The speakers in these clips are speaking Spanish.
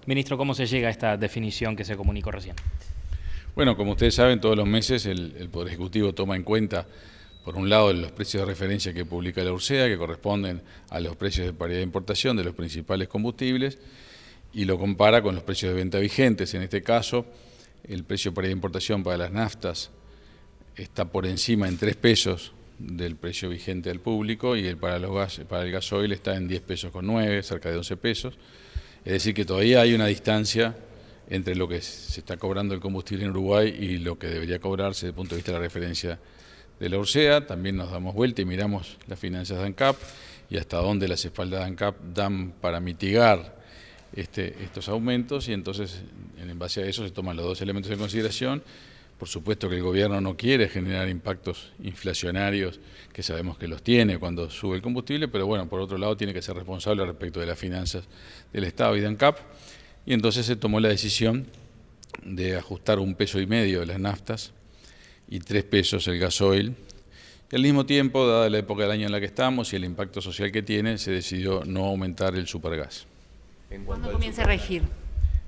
Ministro, ¿cómo se llega a esta definición que se comunicó recién? Bueno, como ustedes saben, todos los meses el Poder Ejecutivo toma en cuenta, por un lado, los precios de referencia que publica la URSEA, que corresponden a los precios de paridad de importación de los principales combustibles, y lo compara con los precios de venta vigentes. En este caso, el precio de paridad de importación para las naftas está por encima en 3 pesos del precio vigente al público, y para el gasoil está en 10 pesos con 9, cerca de 11 pesos. Es decir, que todavía hay una distancia entre lo que se está cobrando el combustible en Uruguay y lo que debería cobrarse desde el punto de vista de la referencia de la URSEA. También nos damos vuelta y miramos las finanzas de ANCAP y hasta dónde las espaldas de ANCAP dan para mitigar estos aumentos, y entonces en base a eso se toman los dos elementos en consideración. Por supuesto que el gobierno no quiere generar impactos inflacionarios, que sabemos que los tiene cuando sube el combustible, pero bueno, por otro lado tiene que ser responsable respecto de las finanzas del Estado y de ANCAP, y entonces se tomó la decisión de ajustar 1,5 pesos las naftas y 3 pesos el gasoil. Y al mismo tiempo, dada la época del año en la que estamos y el impacto social que tiene, se decidió no aumentar el supergas. ¿Cuándo comienza a regir?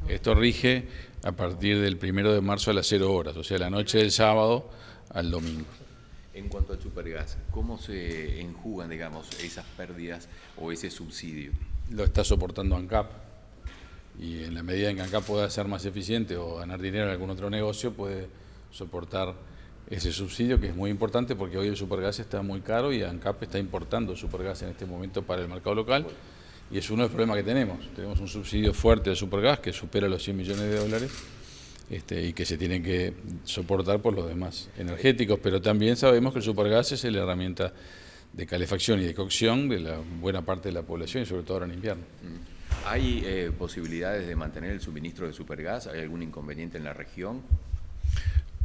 Esto rige a partir del 1 de marzo a las 0 horas, o sea, la noche del sábado al domingo. En cuanto al supergas, ¿cómo se enjugan, digamos, esas pérdidas o ese subsidio? Lo está soportando ANCAP, y en la medida en que ANCAP pueda ser más eficiente o ganar dinero en algún otro negocio, puede soportar ese subsidio, que es muy importante porque hoy el supergas está muy caro y ANCAP está importando supergas en este momento para el mercado local. Y es uno de los problemas que tenemos. Tenemos un subsidio fuerte al supergas que supera los 100 millones de dólares y que se tiene que soportar por los demás energéticos, pero también sabemos que el supergas es la herramienta de calefacción y de cocción de la buena parte de la población, y sobre todo ahora en invierno. ¿Hay posibilidades de mantener el suministro de supergas? ¿Hay algún inconveniente en la región?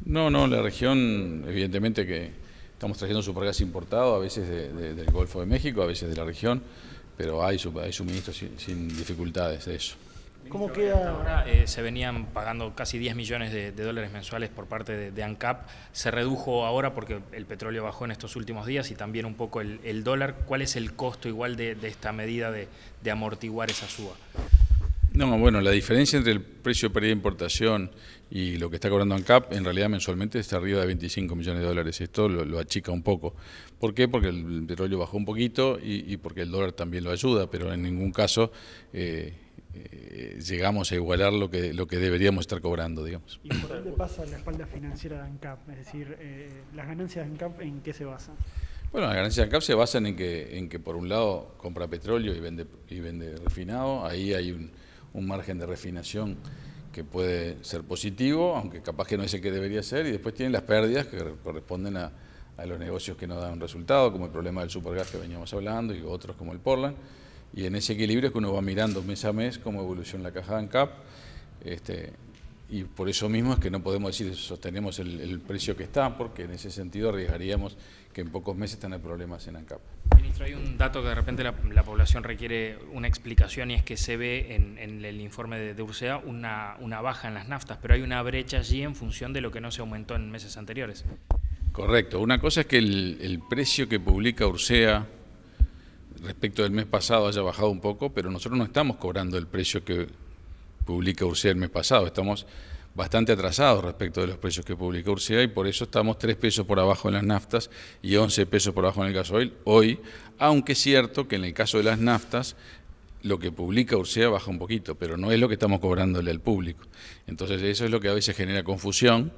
No, la región, evidentemente que estamos trayendo supergas importado, a veces del Golfo de México, a veces de la región, pero hay suministros sin dificultades de eso. ¿Cómo queda? Ahora se venían pagando casi 10 millones de dólares mensuales por parte de ANCAP. Se redujo ahora porque el petróleo bajó en estos últimos días y también un poco el dólar. ¿Cuál es el costo igual de esta medida de amortiguar esa suba? No, bueno, la diferencia entre el precio de paridad de importación y lo que está cobrando ANCAP, en realidad mensualmente está arriba de 25 millones de dólares. Esto lo achica un poco. ¿Por qué? Porque el petróleo bajó un poquito y porque el dólar también lo ayuda, pero en ningún caso llegamos a igualar lo que deberíamos estar cobrando, digamos. ¿Y por dónde pasa la espalda financiera de ANCAP? Es decir, ¿las ganancias de ANCAP en qué se basan? Bueno, las ganancias de ANCAP se basan en que por un lado compra petróleo y vende refinado. Ahí hay un margen de refinación que puede ser positivo, aunque capaz que no es el que debería ser, y después tienen las pérdidas que corresponden a los negocios que no dan resultado, como el problema del supergas que veníamos hablando y otros como el Portland, y en ese equilibrio es que uno va mirando mes a mes cómo evoluciona la caja de ANCAP, y por eso mismo es que no podemos decir sostenemos el precio que está, porque en ese sentido arriesgaríamos que en pocos meses tengan problemas en ANCAP. Ministro, hay un dato que de repente la población requiere una explicación, y es que se ve en el informe de URSEA una baja en las naftas, pero hay una brecha allí en función de lo que no se aumentó en meses anteriores. Correcto. Una cosa es que el precio que publica URSEA respecto del mes pasado haya bajado un poco, pero nosotros no estamos cobrando el precio que publica URSEA el mes pasado, estamos bastante atrasados respecto de los precios que publica URSEA, y por eso estamos 3 pesos por abajo en las naftas y 11 pesos por abajo en el gasoil hoy, aunque es cierto que en el caso de las naftas lo que publica URSEA baja un poquito, pero no es lo que estamos cobrándole al público. Entonces eso es lo que a veces genera confusión,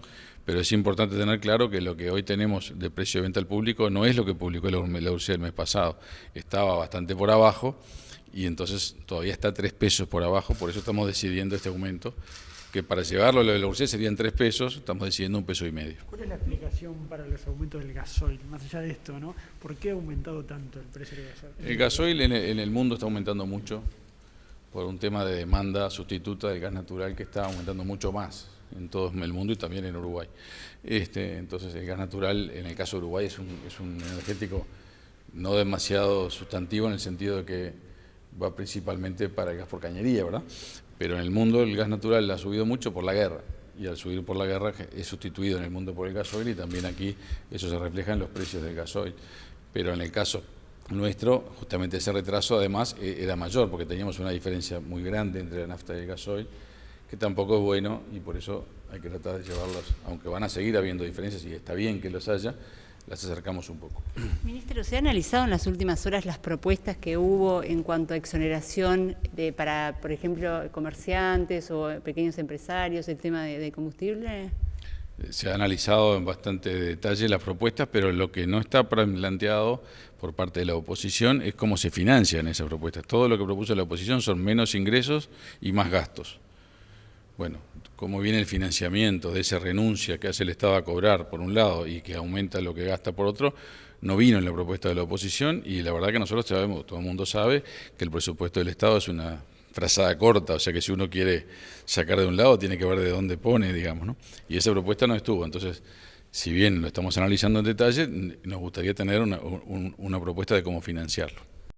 pero es importante tener claro que lo que hoy tenemos de precio de venta al público no es lo que publicó la URSEA el mes pasado, estaba bastante por abajo y entonces todavía está 3 pesos por abajo, por eso estamos decidiendo este aumento, que para llevarlo a la URSEA serían 3 pesos, estamos decidiendo 1,5 pesos. ¿Cuál es la explicación para los aumentos del gasoil? Más allá de esto, ¿no? ¿Por qué ha aumentado tanto el precio del gasoil? El gasoil en el mundo está aumentando mucho por un tema de demanda sustituta del gas natural que está aumentando mucho más en todo el mundo y también en Uruguay. Entonces el gas natural en el caso de Uruguay es un energético no demasiado sustantivo en el sentido de que va principalmente para el gas por cañería, ¿verdad? Pero en el mundo el gas natural ha subido mucho por la guerra, y al subir por la guerra es sustituido en el mundo por el gasoil, y también aquí eso se refleja en los precios del gasoil. Pero en el caso nuestro, justamente ese retraso además era mayor, porque teníamos una diferencia muy grande entre la nafta y el gasoil, que tampoco es bueno, y por eso hay que tratar de llevarlos, aunque van a seguir habiendo diferencias y está bien que los haya, las acercamos un poco. Ministro, ¿se ha analizado en las últimas horas las propuestas que hubo en cuanto a exoneración para, por ejemplo, comerciantes o pequeños empresarios, el tema de combustible? Se ha analizado en bastante detalle las propuestas, pero lo que no está planteado por parte de la oposición es cómo se financian esas propuestas. Todo lo que propuso la oposición son menos ingresos y más gastos. Bueno, cómo viene el financiamiento de esa renuncia que hace el Estado a cobrar por un lado y que aumenta lo que gasta por otro, no vino en la propuesta de la oposición, y la verdad que nosotros sabemos, todo el mundo sabe, que el presupuesto del Estado es una frazada corta, o sea que si uno quiere sacar de un lado tiene que ver de dónde pone, digamos, ¿no? Y esa propuesta no estuvo. Entonces, si bien lo estamos analizando en detalle, nos gustaría tener una propuesta de cómo financiarlo.